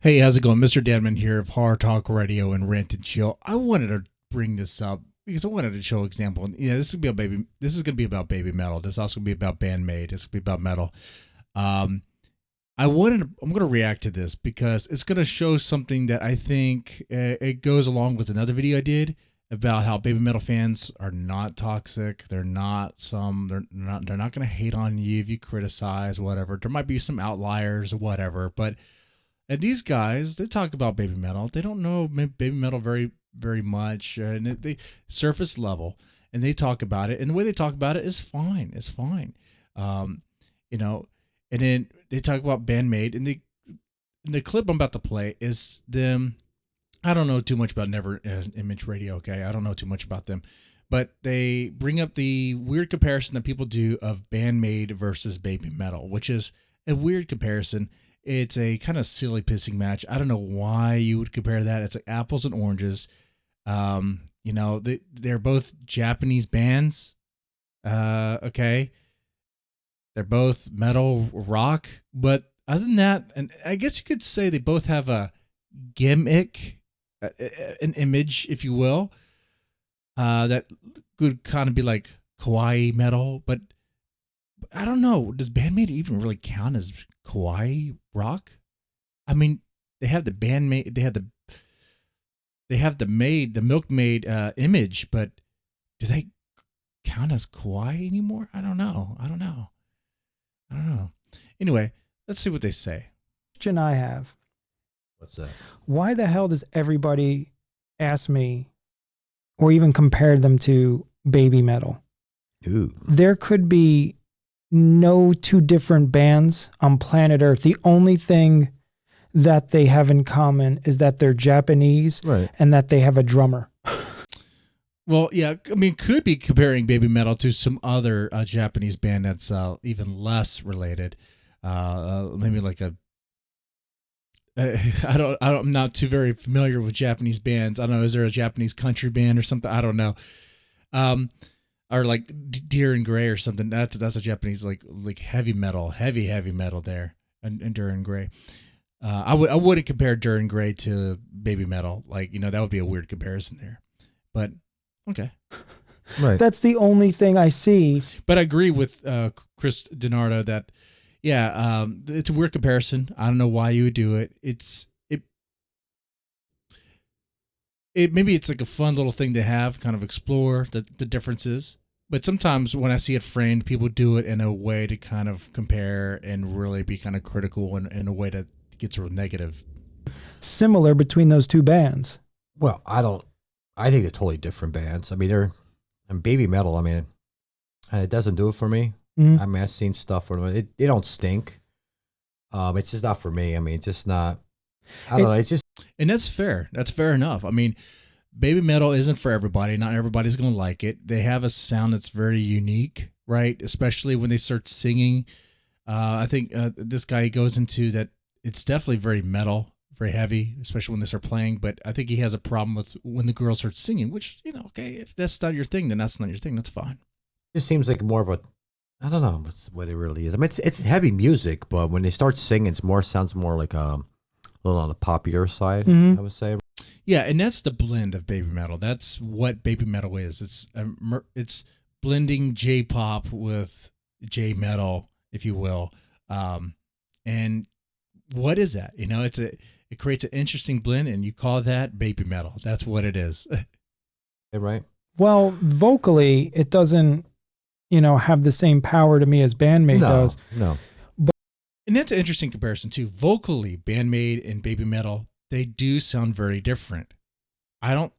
Hey, how's it going? Mr. Danman here of Horror Talk Radio and Rant and Chill. I wanted to bring this up because I wanted to show an example. Yeah, this is gonna be about Babymetal. This is also gonna be about Bandmaid. It's gonna be about metal. Um, I'm gonna react to this because it's gonna show something that I think it goes along with another video I did about how Babymetal fans are not toxic. They're not. They're not gonna hate on you if you criticize whatever. There might be some outliers or whatever, but. And these guys, they talk about Babymetal. They don't know Babymetal very much, and they surface level, and they talk about it. And the way they talk about it is fine. It's fine, you know. And then they talk about Bandmaid, and the clip I'm about to play is them. I don't know too much about Never Image Radio. Okay, I don't know too much about them, but they bring up the weird comparison that people do of Bandmaid versus Babymetal, which is a weird comparison. It's a kind of silly pissing match. I don't know why you would compare that. It's like apples and oranges. They're both Japanese bands. Okay. They're both metal rock. But other than that, and I guess you could say they both have a gimmick, an image, if you will, that could kind of be like kawaii metal. But I don't know. Does Bandmaid even really count as kawaii rock? I mean, they have the Bandmaid, they have the Milkmaid image, but do they count as kawaii anymore? I don't know. Anyway, let's see what they say. Question I have. What's that? Why the hell does everybody ask me or even compare them to Babymetal? Ooh. There could be no two different bands on planet Earth. The only thing that they have in common is that they're Japanese, right, and that they have a drummer. Well, yeah, I mean, could be comparing Babymetal to some other Japanese band that's even less related. Maybe like I'm not too very familiar with Japanese bands. I don't know. Is there a Japanese country band or something? I don't know. Or like Deer and Gray or something. That's a Japanese like heavy metal there. And Deer and Gray. I wouldn't compare Deer and Gray to Babymetal. Like, that would be a weird comparison there. But okay. Right. That's the only thing I see. But I agree with Chris DiNardo that it's a weird comparison. I don't know why you would do it. Maybe it's like a fun little thing to have, kind of explore the differences. But sometimes when I see it framed, people do it in a way to kind of compare and really be kind of critical in a way that gets real negative. Similar between those two bands. Well, I think they're totally different bands. I mean, and Babymetal, I mean, it doesn't do it for me. Mm-hmm. I mean, I've seen stuff where they don't stink. It's just not for me. I mean, it's just not, I don't know. It's just. And that's fair. That's fair enough. I mean, Babymetal isn't for everybody. Not everybody's going to like it. They have a sound that's very unique, right? Especially when they start singing. I think this guy goes into that. It's definitely very metal, very heavy, especially when they start playing. But I think he has a problem with when the girl starts singing, which, okay, if that's not your thing, then that's not your thing. That's fine. It just seems like more of a, I don't know what it really is. I mean, it's heavy music, but when they start singing, sounds more like a little on the poppier side, I would say. Yeah, and that's the blend of Babymetal. That's what Babymetal is. It's blending J-pop with J-metal, if you will. And what is that? It creates an interesting blend, and you call that Babymetal. That's what it is. Yeah, right. Well, vocally, it doesn't, have the same power to me as Bandmaid does. No. And that's an interesting comparison too. Vocally, Bandmaid and Babymetal, they do sound very different. I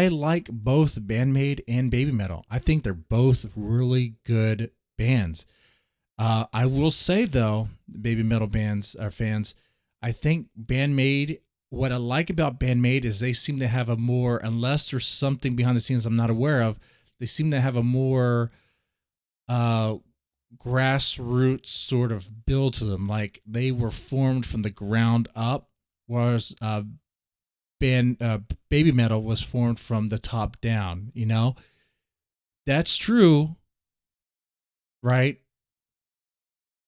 like both Bandmaid and Babymetal. I think they're both really good bands. I will say though, Babymetal bands are fans. I think Bandmaid, what I like about Bandmaid is they seem to have a more, unless there's something behind the scenes I'm not aware of, they seem to have a more grassroots sort of build to them. Like they were formed from the ground up, whereas Babymetal was formed from the top down. That's true, right?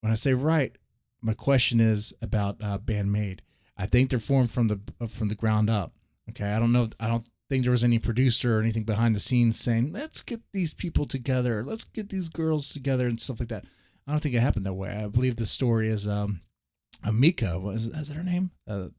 When I say right, my question is about Bandmaid. I think they're formed from the ground up. Okay, I don't know. I don't think there was any producer or anything behind the scenes saying, let's get these people together, let's get these girls together and stuff like that. I don't think it happened that way. I believe the story is Amika, is that her name? The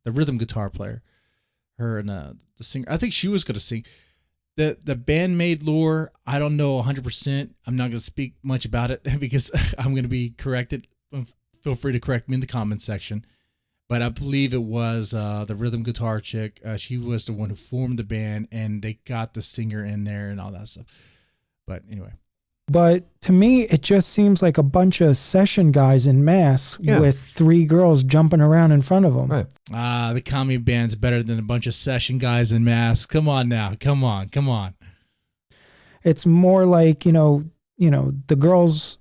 rhythm guitar player. Her and the singer. I think she was going to sing. The Bandmaid lore, I don't know 100%. I'm not going to speak much about it because I'm going to be corrected. Feel free to correct me in the comments section. But I believe it was the rhythm guitar chick. She was the one who formed the band, and they got the singer in there and all that stuff. But anyway. But to me, it just seems like a bunch of session guys in masks with 3 girls jumping around in front of them. Right. The commie band's better than a bunch of session guys in masks. Come on now. Come on. It's more like, the girls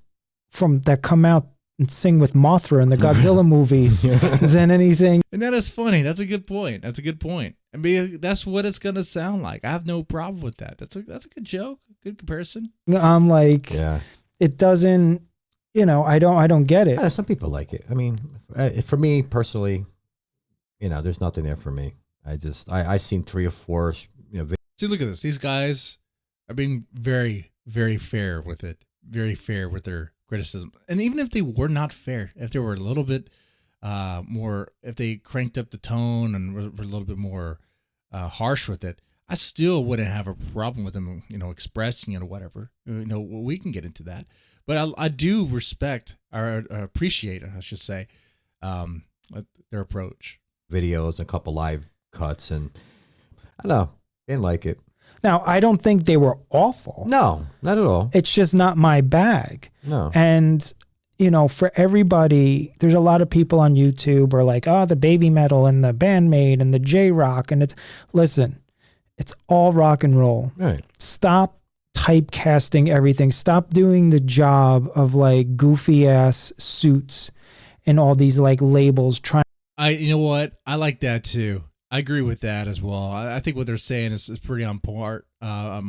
that come out and sing with Mothra in the Godzilla movies than anything. And that is funny. That's a good point. I mean, that's what it's going to sound like. I have no problem with that. That's a good joke. Good comparison. I'm like, it doesn't, I don't get it. Yeah, some people like it. I mean, for me personally, there's nothing there for me. I seen 3 or 4, See, look at this. These guys are being very, very fair with it. Very fair with their criticism. And even if they were not fair, if they were a little bit more, if they cranked up the tone and were a little bit more harsh with it, I still wouldn't have a problem with them, expressing it or whatever. We can get into that. But I do respect or appreciate, I should say, their approach. Videos, a couple live cuts, and I don't know, didn't like it. Now, I don't think they were awful. No, not at all. It's just not my bag. No. And, for everybody, there's a lot of people on YouTube are like, the Babymetal and the Bandmaid and the J-Rock. And listen, it's all rock and roll. Right. Stop typecasting everything. Stop doing the job of like goofy ass suits and all these like labels. You know what? I like that too. I agree with that as well. I think what they're saying is pretty on par. I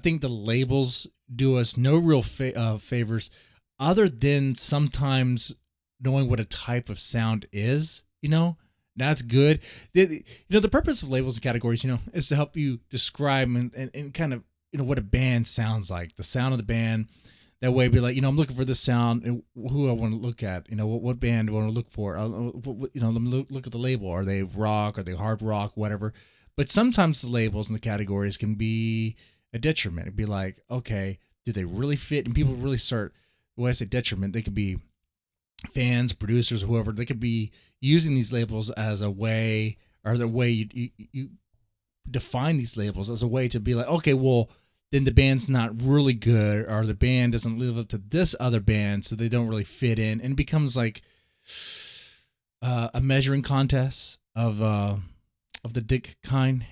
think the labels do us no real favors, other than sometimes knowing what a type of sound is. That's good. The purpose of labels and categories, is to help you describe and kind of what a band sounds like, the sound of the band. That way, be like, I'm looking for this sound, and who I want to look at. What band do I want to look for? Let me look at the label. Are they rock? Are they hard rock? Whatever. But sometimes the labels and the categories can be a detriment. It'd be like, okay, do they really fit? And people really start. When I say detriment, they could be fans, producers, whoever. They could be using these labels as a way, or the way you define these labels as a way to be like, okay, well, then the band's not really good, or the band doesn't live up to this other band, so they don't really fit in, and it becomes like a measuring contest of the dick kind,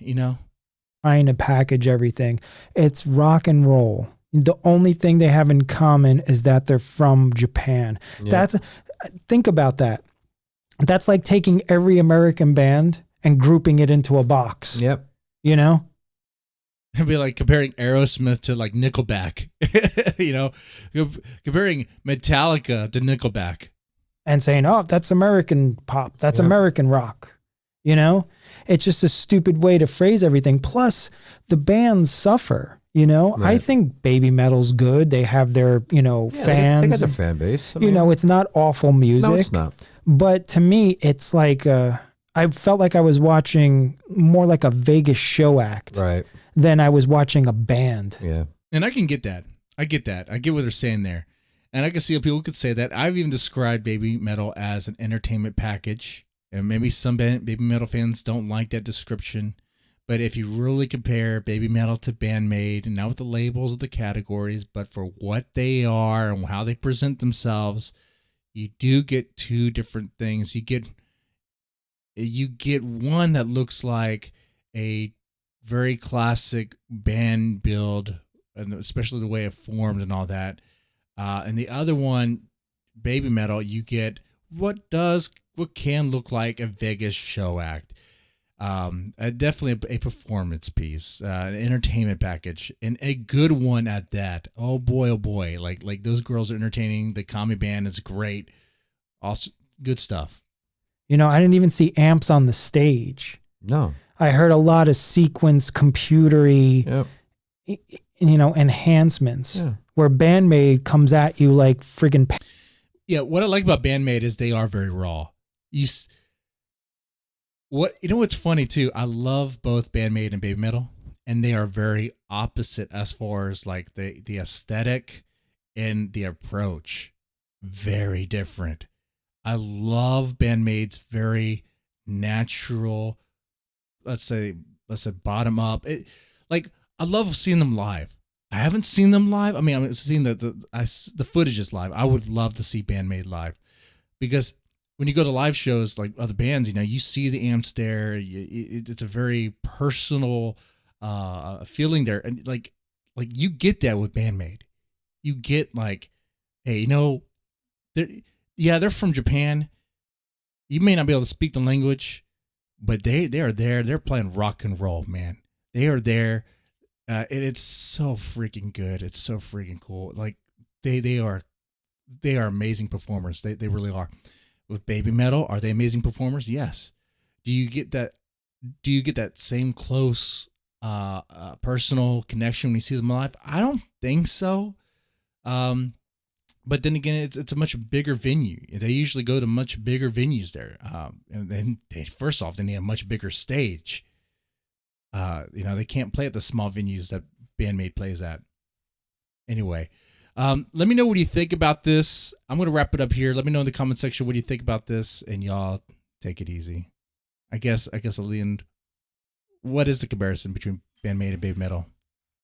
Trying to package everything. It's rock and roll. The only thing they have in common is that they're from Japan. Yeah. Think about that. That's like taking every American band and grouping it into a box. Yep. It'd be like comparing Aerosmith to like Nickelback, comparing Metallica to Nickelback. And saying, that's American pop. That's American rock. It's just a stupid way to phrase everything. Plus, the bands suffer. Right. I think Babymetal's good. They have their, fans. They got their fan base. It's not awful music. No, it's not. But to me, it's like I felt like I was watching more like a Vegas show act. Right. Than I was watching a band. Yeah. And I can get that. I get what they're saying there. And I can see how people could say that. I've even described Babymetal as an entertainment package. And maybe some Babymetal fans don't like that description. But if you really compare Babymetal to Bandmaid, and not with the labels of the categories, but for what they are and how they present themselves, you do get 2 different things. You get one that looks like a very classic band build, and especially the way it formed and all that. And the other one, Babymetal, you get what can look like a Vegas show act. Definitely a performance piece, an entertainment package, and a good one at that. Oh boy. Like those girls are entertaining. The commie band is great. Also good stuff. You know, I didn't even see amps on the stage. No. I heard a lot of sequence computery, Yep. you know, enhancements Yeah. where Bandmaid comes at you like friggin' Yeah, what I like about Bandmaid is they are very raw. What's funny too? I love both Bandmaid and Babymetal, and they are very opposite as far as like the aesthetic and the approach. Very different. I love Bandmaid's very natural, let's say bottom up. I love seeing them live. I haven't seen them live. I mean, I'm seeing the footage is live. I would love to see Bandmaid live, because when you go to live shows like other bands, you know, you see the amps there. It's a very personal feeling there, and like you get that with Bandmaid. You get like, hey, you know, they're from Japan. You may not be able to speak the language, but they are there. They're playing rock and roll, man. They are there. And it's so freaking good. It's so freaking cool. Like they are amazing performers. They really are. With Babymetal, are they amazing performers? Yes. Do you get that same close personal connection when you see them live? I don't think so. But then again, it's a much bigger venue. They usually go to much bigger venues there. And then first off, they need a much bigger stage. You know, they can't play at the small venues that Bandmaid plays at. Anyway, let me know what you think about this. I'm going to wrap it up here. Let me know in the comment section what you think about this, and y'all take it easy. I guess I'll end. What is the comparison between Bandmaid and Babymetal?